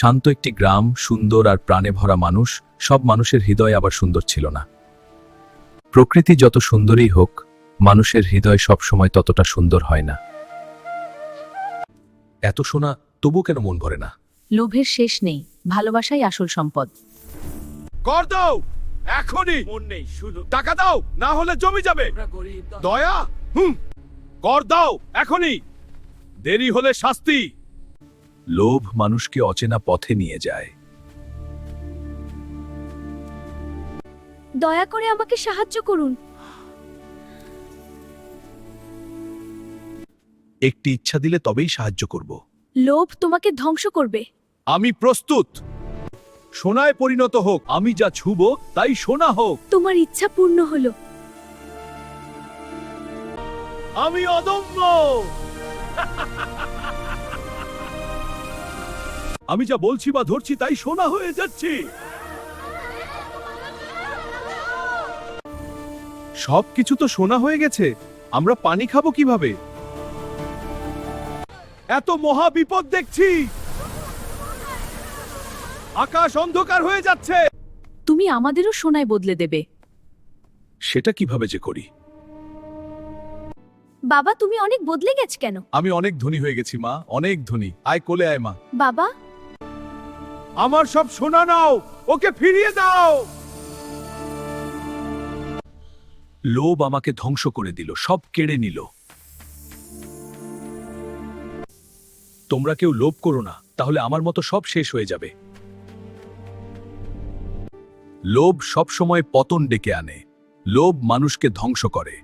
শান্ত একটি গ্রাম, সুন্দর আর প্রাণে ভরা মানুষ, সব মানুষের হৃদয় আবার সুন্দর ছিল না। প্রকৃতি যত সুন্দরই হোক, মানুষের হৃদয় সবসময় ততটা সুন্দর হয় না। এত শোনা তবু কেন মন ভরে না? লোভের শেষ নেই, ভালোবাসাই আসল সম্পদ। কর দাও এখনই। মন নেই, শুধু টাকা দাও, না হলে জমি যাবে। দয়া কর দাও এখনই, দেরি হলে শাস্তি। লোভ মানুষকে অচেনা পথে নিয়ে যায়। দয়া করে আমাকে সাহায্য করুন। একটি ইচ্ছা দিলে তবেই সাহায্য করব। লোভ তোমাকে ধ্বংস করবে। আমি প্রস্তুত। সোনায় পরিণত হোক, আমি যা ছুবো তাই সোনা হোক। তোমার ইচ্ছা পূর্ণ হলো। আমি অদম্য। আমি যা বলছি বা ধরছি তাই সোনা হয়ে যাচ্ছি। সবকিছু তো সোনা হয়ে গেছে, আমরা পানি খাবো কিভাবে? এত মহা বিপদ দেখছি, আকাশ অন্ধকার হয়ে যাচ্ছে। তুমি আমাদেরও সোনায় বদলে দেবে। সেটা কিভাবে যে করি? বাবা, তুমি অনেক বদলে গেছ কেন? আমি অনেক ধনী হয়ে গেছি মা, অনেক ধনী। আয় কোলে আয় মা। বাবা, আমার সব সোনা নাও, ওকে ফিরিয়ে দাও। লোভ আমাকে ধ্বংস করে দিল, সব কেড়ে নিল। তোমরা কেউ লোভ করো না, তাহলে আমার মতো সব শেষ হয়ে যাবে। লোভ সব সময় পতন ডেকে আনে। লোভ মানুষকে ধ্বংস করে।